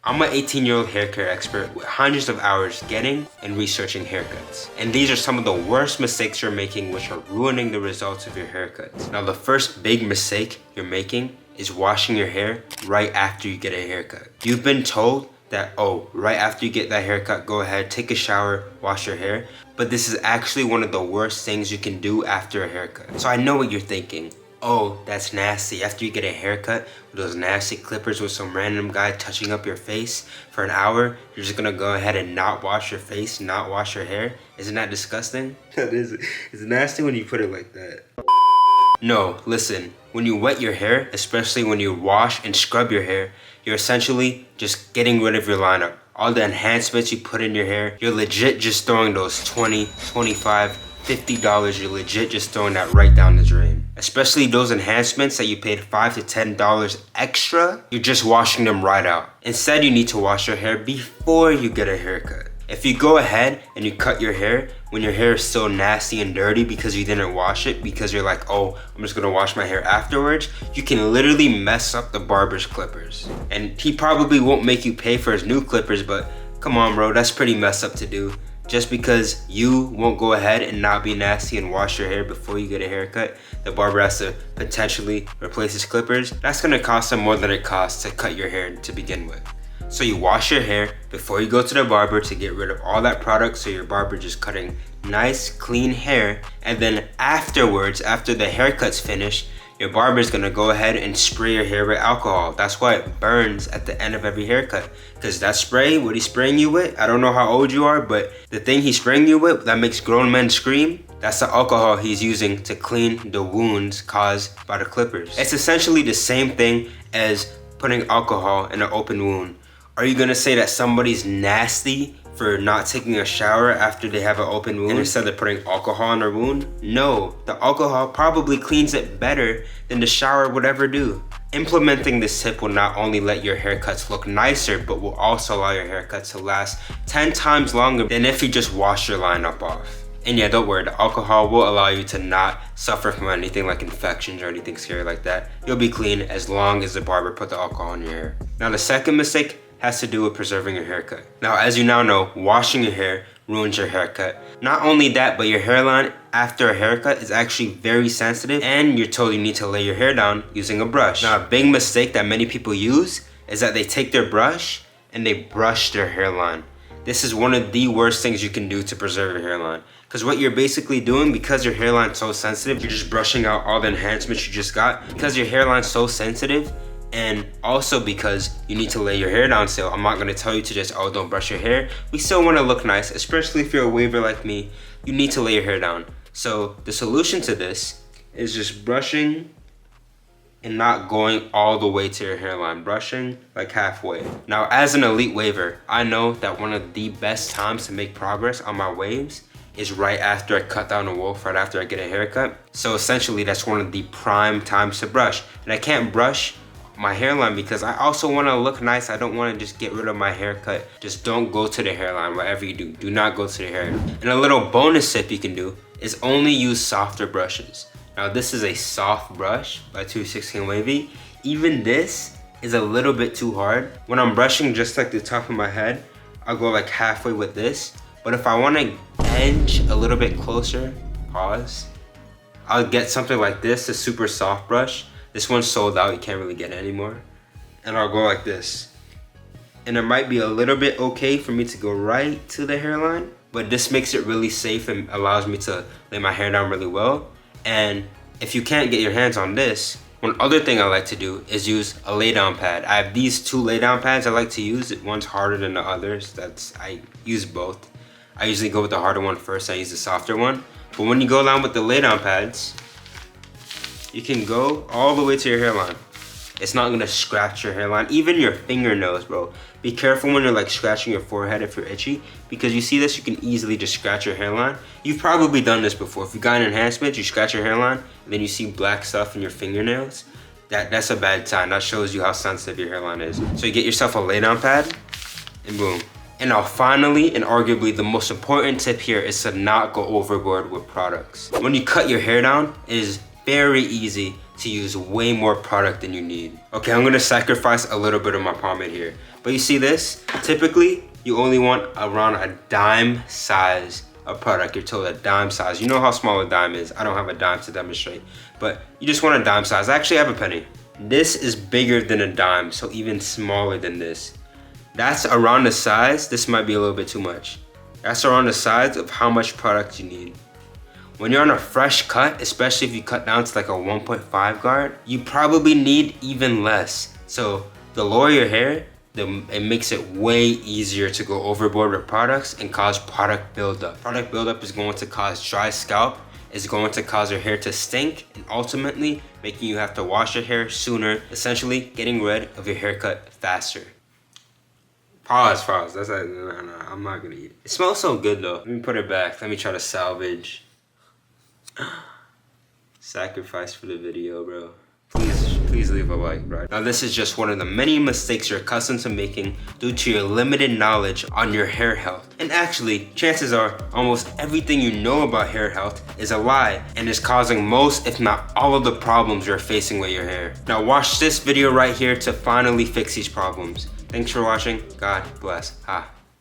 I'm an 18-year-old hair care expert with hundreds of hours getting and researching haircuts. And these are some of the worst mistakes you're making which are ruining the results of your haircuts. Now the first big mistake you're making is washing your hair right after you get a haircut. You've been told that, oh, right after you get that haircut, go ahead, take a shower, wash your hair. But this is actually one of the worst things you can do after a haircut. So I know what you're thinking. Oh, that's nasty. After you get a haircut with those nasty clippers with some random guy touching up your face for an hour, you're just gonna go ahead and not wash your face, not wash your hair? Isn't that disgusting? That is. It's nasty when you put it like that. No, listen. When you wet your hair, especially when you wash and scrub your hair, you're essentially just getting rid of your lineup. All the enhancements you put in your hair, you're legit just throwing those $20, $25, $50, you're legit just throwing that right down the drain. Especially those enhancements that you paid $5 to $10 extra, you're just washing them right out. Instead, you need to wash your hair before you get a haircut. If you go ahead and you cut your hair when your hair is still nasty and dirty because you didn't wash it, because you're like, oh, I'm just gonna wash my hair afterwards, you can literally mess up the barber's clippers. And he probably won't make you pay for his new clippers, but come on, bro, that's pretty messed up to do. Just because you won't go ahead and not be nasty and wash your hair before you get a haircut, the barber has to potentially replace his clippers. That's gonna cost him more than it costs to cut your hair to begin with. So you wash your hair before you go to the barber to get rid of all that product, so your barber just cutting nice, clean hair. And then afterwards, after the haircut's finished, your barber is gonna go ahead and spray your hair with alcohol. That's why it burns at the end of every haircut. Because that spray, what he's spraying you with, I don't know how old you are, but the thing he's spraying you with that makes grown men scream, that's the alcohol he's using to clean the wounds caused by the clippers. It's essentially the same thing as putting alcohol in an open wound. Are you gonna say that somebody's nasty for not taking a shower after they have an open wound instead of putting alcohol in their wound? No, the alcohol probably cleans it better than the shower would ever do. Implementing this tip will not only let your haircuts look nicer, but will also allow your haircuts to last 10 times longer than if you just wash your lineup off. And yeah, don't worry, the alcohol will allow you to not suffer from anything like infections or anything scary like that. You'll be clean as long as the barber put the alcohol in your hair. Now the second mistake has to do with preserving your haircut. Now, as you now know, washing your hair ruins your haircut. Not only that, but your hairline after a haircut is actually very sensitive, and you're told you need to lay your hair down using a brush. Now, a big mistake that many people use is that they take their brush and they brush their hairline. This is one of the worst things you can do to preserve your hairline. Because what you're basically doing, because your hairline's so sensitive, you're just brushing out all the enhancements you just got. Because your hairline's so sensitive, and also because you need to lay your hair down still, I'm not gonna tell you to just, oh, don't brush your hair. We still wanna look nice, especially if you're a waver like me, you need to lay your hair down. So the solution to this is just brushing and not going all the way to your hairline, brushing like halfway. Now, as an elite waver, I know that one of the best times to make progress on my waves is right after I cut down a wolf, right after I get a haircut. So essentially, that's one of the prime times to brush. And I can't brush my hairline because I also want to look nice. I don't want to just get rid of my haircut. Just don't go to the hairline. Whatever you do, do not go to the hair. And a little bonus tip you can do is only use softer brushes. Now this is a soft brush by 216 Wavy. Even this is a little bit too hard. When I'm brushing just like the top of my head, I'll go like halfway with this. But if I want to edge a little bit closer, pause, I'll get something like this, a super soft brush. This one's sold out, you can't really get it anymore. And I'll go like this. And it might be a little bit okay for me to go right to the hairline, but this makes it really safe and allows me to lay my hair down really well. And if you can't get your hands on this, one other thing I like to do is use a lay down pad. I have these two lay down pads I like to use. One's harder than the others. I use both. I usually go with the harder one first, I use the softer one. But when you go down with the lay down pads, you can go all the way to your hairline. It's not gonna scratch your hairline, even your fingernails, bro. Be careful when you're like scratching your forehead if you're itchy, because you see this, you can easily just scratch your hairline. You've probably done this before. If you got an enhancement, you scratch your hairline, and then you see black stuff in your fingernails, that's a bad sign. That shows you how sensitive your hairline is. So you get yourself a lay down pad, and boom. And now finally, and arguably the most important tip here is to not go overboard with products. When you cut your hair down, it is very easy to use way more product than you need. Okay, I'm gonna sacrifice a little bit of my pomade here. But you see this? Typically, you only want around a dime size of product. You're told a dime size. You know how small a dime is. I don't have a dime to demonstrate, but you just want a dime size. I actually have a penny. This is bigger than a dime, so even smaller than this. That's around the size. This might be a little bit too much. That's around the size of how much product you need. When you're on a fresh cut, especially if you cut down to like a 1.5 guard, you probably need even less. So the lower your hair, it makes it way easier to go overboard with products and cause product buildup. Product buildup is going to cause dry scalp, is going to cause your hair to stink, and ultimately making you have to wash your hair sooner, essentially getting rid of your haircut faster. Pause. That's like, no, I'm not gonna eat it. It smells so good though. Let me put it back. Let me try to salvage. Sacrifice for the video, bro. Please leave a like, bro. Now this is just one of the many mistakes you're accustomed to making due to your limited knowledge on your hair health. And actually, chances are almost everything you know about hair health is a lie and is causing most, if not all, of the problems you're facing with your hair. Now watch this video right here to finally fix these problems. Thanks for watching. God bless. Ha.